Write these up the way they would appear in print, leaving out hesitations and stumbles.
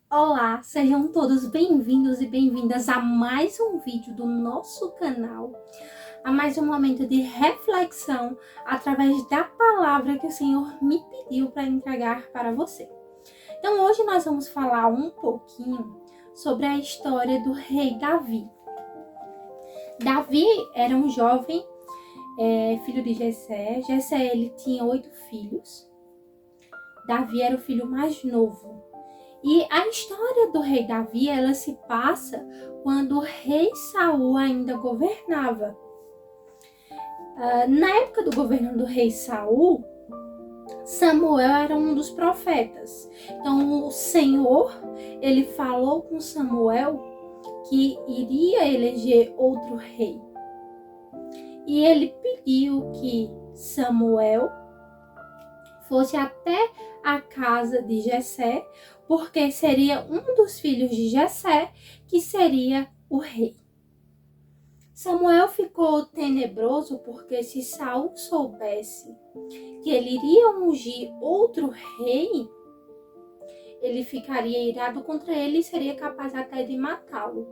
Olá, sejam todos bem-vindos e bem-vindas a mais um vídeo do nosso canal, a mais um momento de reflexão através da palavra que o Senhor me pediu para entregar para você. Então hoje nós vamos falar um pouquinho sobre a história do rei Davi. Davi era um jovem filho de Jessé. Jessé ele tinha 8 filhos. Davi era o filho mais novo. E a história do rei Davi, ela se passa quando o rei Saul ainda governava. Na época do governo do rei Saul, Samuel era um dos profetas. Então o Senhor, ele falou com Samuel que iria eleger outro rei. E ele pediu que Samuel fosse até a casa de Jessé, porque seria um dos filhos de Jessé que seria o rei. Samuel ficou tenebroso porque se Saul soubesse que ele iria ungir outro rei, ele ficaria irado contra ele e seria capaz até de matá-lo.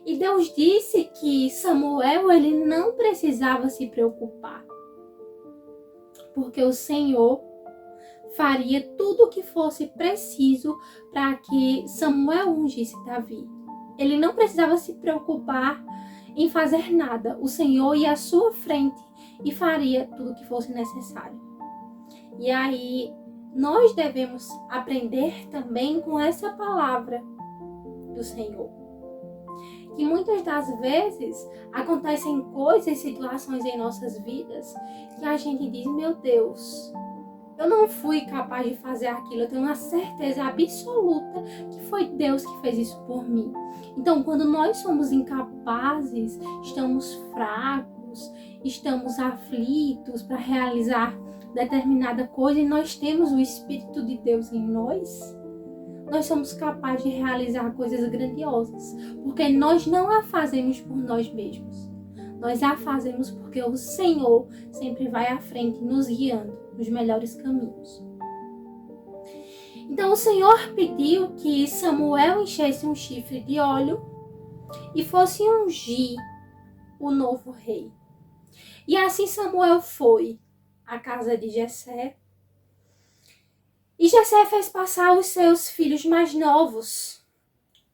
E Deus disse que Samuel ele não precisava se preocupar, porque o Senhor faria tudo o que fosse preciso para que Samuel ungisse Davi. Ele não precisava se preocupar em fazer nada. O Senhor ia à sua frente e faria tudo o que fosse necessário. E aí, nós devemos aprender também com essa palavra do Senhor. Que muitas das vezes acontecem coisas, situações em nossas vidas que a gente diz, meu Deus, eu não fui capaz de fazer aquilo, eu tenho uma certeza absoluta que foi Deus que fez isso por mim. Então, quando nós somos incapazes, estamos fracos, estamos aflitos para realizar determinada coisa e nós temos o Espírito de Deus em nós somos capazes de realizar coisas grandiosas, porque nós não a fazemos por nós mesmos. Nós a fazemos porque o Senhor sempre vai à frente nos guiando nos melhores caminhos. Então o Senhor pediu que Samuel enchesse um chifre de óleo e fosse ungir o novo rei. E assim Samuel foi à casa de Jessé. E Jessé fez passar os seus filhos mais novos,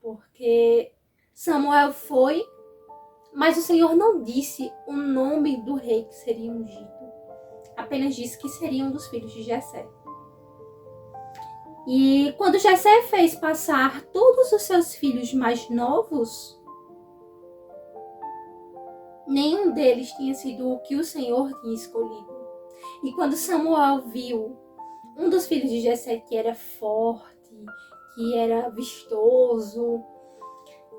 porque Samuel foi, mas o Senhor não disse o nome do rei que seria ungido. Apenas disse que seria um dos filhos de Jessé. E quando Jessé fez passar todos os seus filhos mais novos, nenhum deles tinha sido o que o Senhor tinha escolhido. E quando Samuel viu um dos filhos de Jessé que era forte, que era vistoso,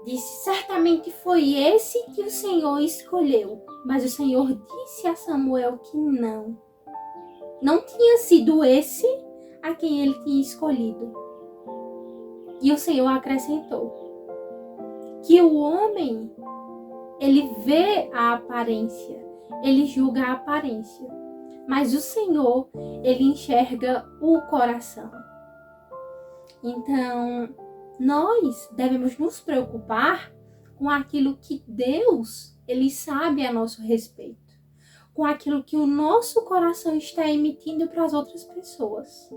disse, certamente foi esse que o Senhor escolheu. Mas o Senhor disse a Samuel que não tinha sido esse a quem ele tinha escolhido. E o Senhor acrescentou que o homem, ele vê a aparência, ele julga a aparência, mas o Senhor, ele enxerga o coração. Então, nós devemos nos preocupar com aquilo que Deus, ele sabe a nosso respeito, com aquilo que o nosso coração está emitindo para as outras pessoas.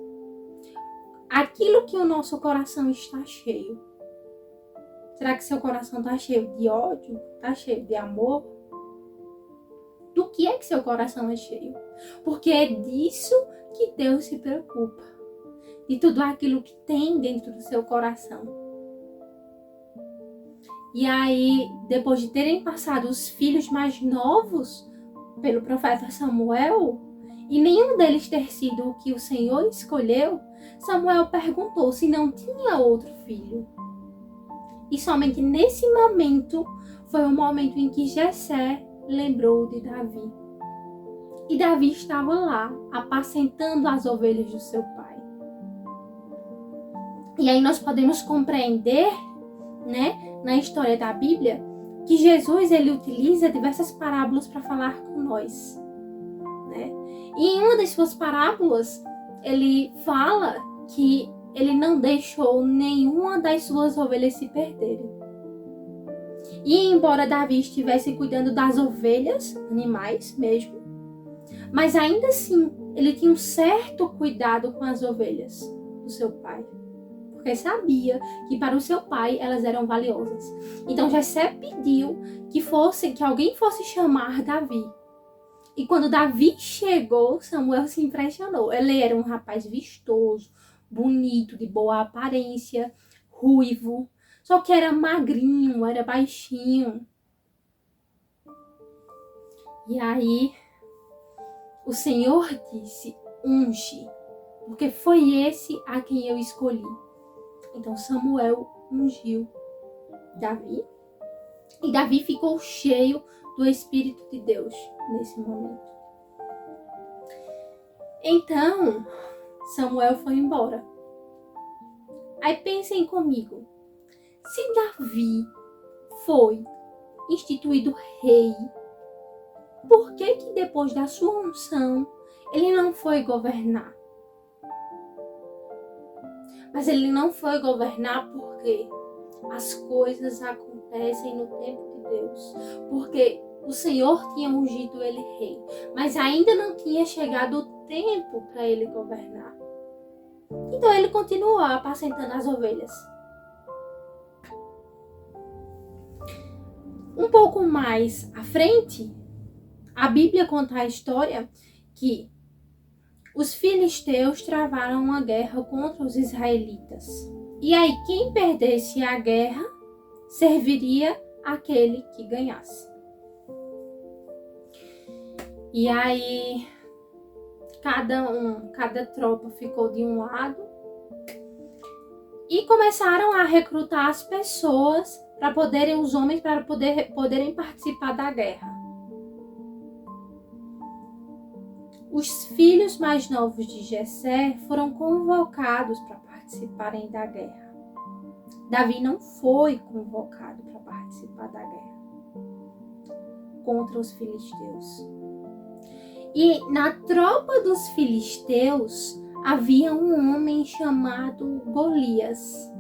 Aquilo que o nosso coração está cheio. Será que seu coração está cheio de ódio? Está cheio de amor? Do que é que seu coração é cheio? Porque é disso que Deus se preocupa. De tudo aquilo que tem dentro do seu coração. E aí, depois de terem passado os filhos mais novos pelo profeta Samuel, e nenhum deles ter sido o que o Senhor escolheu, Samuel perguntou se não tinha outro filho. E somente nesse momento foi o momento em que Jessé lembrou de Davi. E Davi estava lá, apacentando as ovelhas do seu pai. E aí nós podemos compreender, na história da Bíblia, que Jesus ele utiliza diversas parábolas para falar com nós. E em uma das suas parábolas, ele fala que ele não deixou nenhuma das suas ovelhas se perderem. E embora Davi estivesse cuidando das ovelhas, animais mesmo, mas ainda assim ele tinha um certo cuidado com as ovelhas do seu pai, porque sabia que para o seu pai elas eram valiosas. Então Jessé pediu que alguém fosse chamar Davi. E quando Davi chegou, Samuel se impressionou. Ele era um rapaz vistoso, bonito, de boa aparência, ruivo, só que era magrinho, era baixinho. E aí o Senhor disse: unge, porque foi esse a quem eu escolhi. Então Samuel ungiu Davi. E Davi ficou cheio do Espírito de Deus nesse momento. Então Samuel foi embora. Aí pensem comigo. Se Davi foi instituído rei, por que depois da sua unção ele não foi governar? Mas ele não foi governar porque as coisas acontecem no tempo de Deus. Porque o Senhor tinha ungido ele rei, mas ainda não tinha chegado o tempo para ele governar. Então ele continuou apacentando as ovelhas. Um pouco mais à frente, a Bíblia conta a história que os filisteus travaram uma guerra contra os israelitas. E aí quem perdesse a guerra serviria aquele que ganhasse. E aí cada tropa ficou de um lado e começaram a recrutar as pessoas os homens para poderem participar da guerra. Os filhos mais novos de Jessé foram convocados para participarem da guerra. Davi não foi convocado para participar da guerra contra os filisteus. E na tropa dos filisteus havia um homem chamado Golias.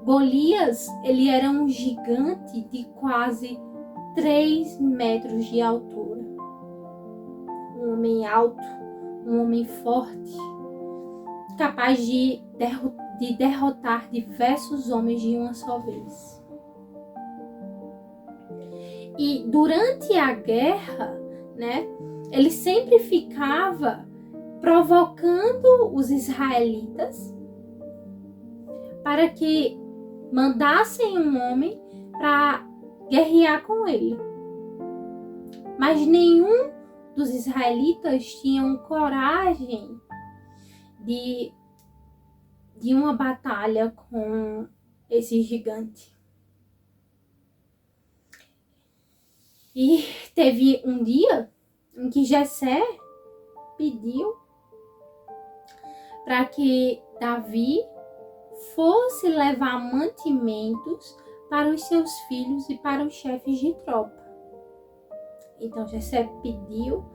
Golias, ele era um gigante de quase 3 metros de altura. Um homem alto, um homem forte, capaz de derrotar diversos homens de uma só vez. E durante a guerra, ele sempre ficava provocando os israelitas para que mandassem um homem para guerrear com ele. Mas nenhum dos israelitas tinham coragem de uma batalha com esse gigante. E teve um dia em que Jessé pediu para que Davi fosse levar mantimentos para os seus filhos e para os chefes de tropa. Então Jessé pediu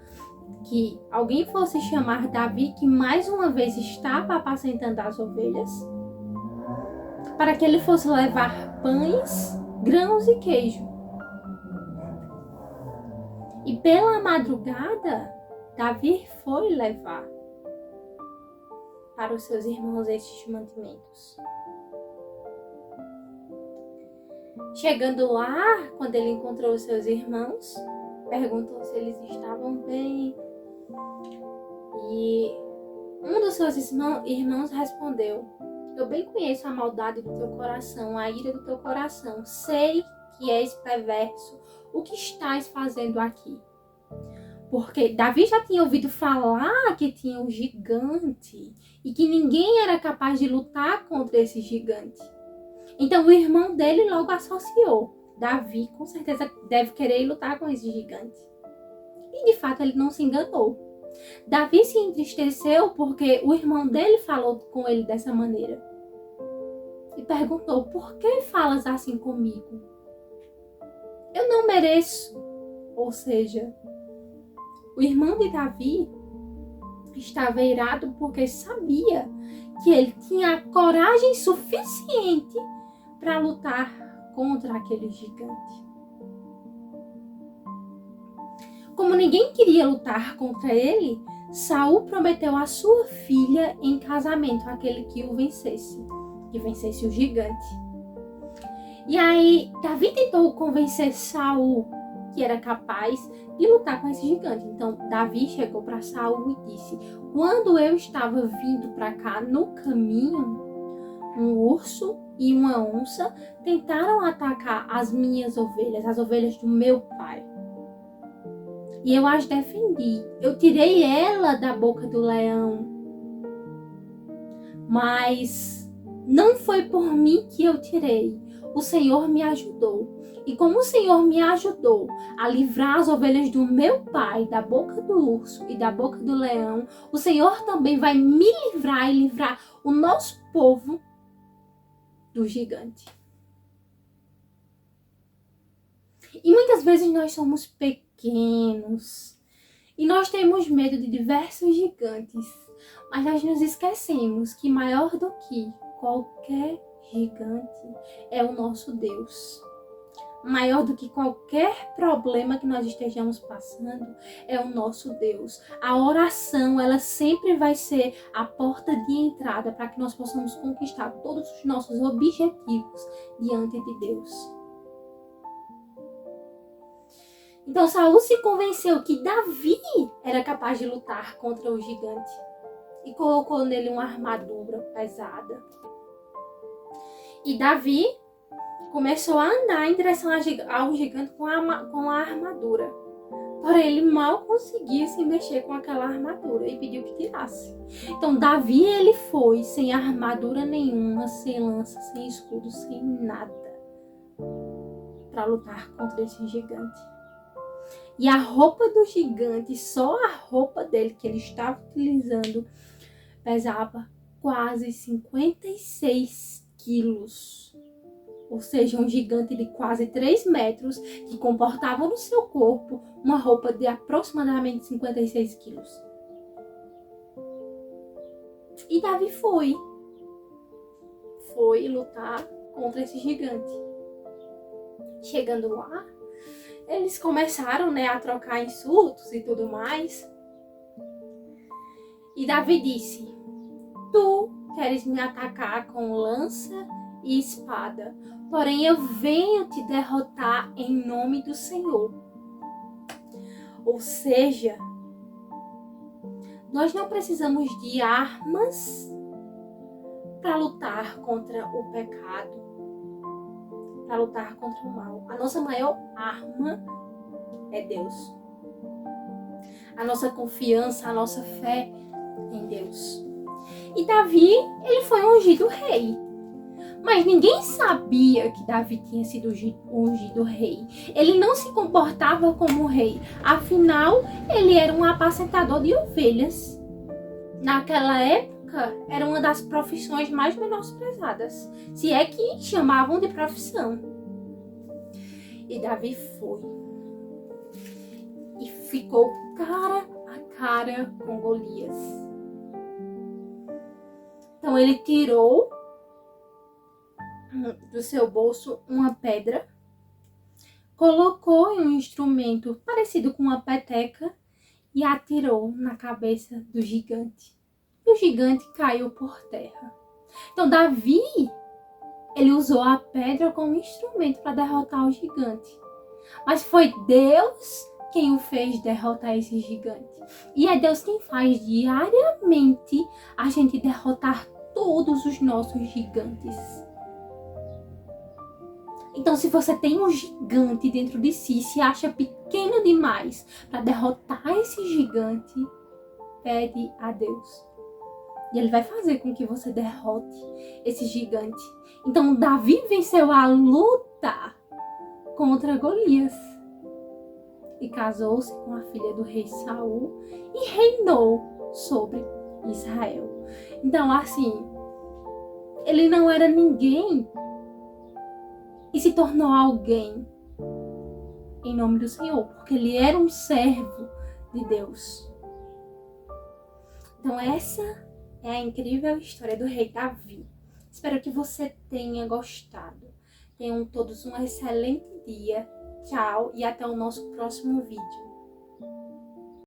que alguém fosse chamar Davi, que mais uma vez estava apacentando as ovelhas, para que ele fosse levar pães, grãos e queijo. E pela madrugada, Davi foi levar para os seus irmãos estes mantimentos. Chegando lá, quando ele encontrou os seus irmãos, perguntou se eles estavam bem. E um dos seus irmãos respondeu: eu bem conheço a maldade do teu coração, a ira do teu coração. Sei que és perverso. O que estás fazendo aqui? Porque Davi já tinha ouvido falar que tinha um gigante e que ninguém era capaz de lutar contra esse gigante. Então o irmão dele logo associou: Davi com certeza deve querer lutar com esse gigante. E de fato ele não se enganou. Davi se entristeceu porque o irmão dele falou com ele dessa maneira. E perguntou: por que falas assim comigo? Eu não mereço. Ou seja, o irmão de Davi estava irado porque sabia que ele tinha a coragem suficiente para lutar contra aquele gigante. Como ninguém queria lutar contra ele, Saul prometeu a sua filha em casamento àquele que vencesse o gigante. E aí Davi tentou convencer Saul que era capaz de lutar com esse gigante. Então Davi chegou para Saul e disse: quando eu estava vindo para cá no caminho, um urso e uma onça tentaram atacar as minhas ovelhas, as ovelhas do meu pai. E eu as defendi. Eu tirei ela da boca do leão. Mas não foi por mim que eu tirei. O Senhor me ajudou. E como o Senhor me ajudou a livrar as ovelhas do meu pai da boca do urso e da boca do leão, o Senhor também vai me livrar e livrar o nosso povo do gigante. E muitas vezes nós somos pequenos e nós temos medo de diversos gigantes, mas nós nos esquecemos que maior do que qualquer gigante é o nosso Deus. Maior do que qualquer problema que nós estejamos passando é o nosso Deus. A oração, ela sempre vai ser a porta de entrada para que nós possamos conquistar todos os nossos objetivos diante de Deus. Então Saul se convenceu que Davi era capaz de lutar contra o gigante e colocou nele uma armadura pesada. E Davi começou a andar em direção ao gigante com a armadura. Porém, ele mal conseguia se mexer com aquela armadura e pediu que tirasse. Então, Davi, ele foi sem armadura nenhuma, sem lança, sem escudo, sem nada, para lutar contra esse gigante. E a roupa do gigante, só a roupa dele que ele estava utilizando, pesava quase 56 quilos. Ou seja, um gigante de quase 3 metros que comportava no seu corpo uma roupa de aproximadamente 56 quilos. E Davi foi lutar contra esse gigante. Chegando lá, eles começaram, a trocar insultos e tudo mais. E Davi disse: tu queres me atacar com lança e espada, porém eu venho te derrotar em nome do Senhor. Ou seja, nós não precisamos de armas para lutar contra o pecado, para lutar contra o mal. A nossa maior arma é Deus. A nossa confiança, a nossa fé em Deus. E Davi, ele foi ungido rei. Mas ninguém sabia que Davi tinha sido ungido rei. Ele não se comportava como rei. Afinal, ele era um apacentador de ovelhas. Naquela época, era uma das profissões mais menosprezadas. Se é que chamavam de profissão. E Davi foi. E ficou cara a cara com Golias. Então ele tirou do seu bolso uma pedra, colocou em um instrumento parecido com uma peteca e atirou na cabeça do gigante. E o gigante caiu por terra. Então Davi, ele usou a pedra como instrumento para derrotar o gigante. Mas foi Deus quem o fez derrotar esse gigante. E é Deus quem faz diariamente a gente derrotar todos os nossos gigantes. Então, se você tem um gigante dentro de si, se acha pequeno demais para derrotar esse gigante, pede a Deus. E Ele vai fazer com que você derrote esse gigante. Então, Davi venceu a luta contra Golias. E casou-se com a filha do rei Saul e reinou sobre Israel. Então, assim, ele não era ninguém e se tornou alguém em nome do Senhor, porque ele era um servo de Deus. Então essa é a incrível história do rei Davi. Espero que você tenha gostado. Tenham todos um excelente dia. Tchau e até o nosso próximo vídeo.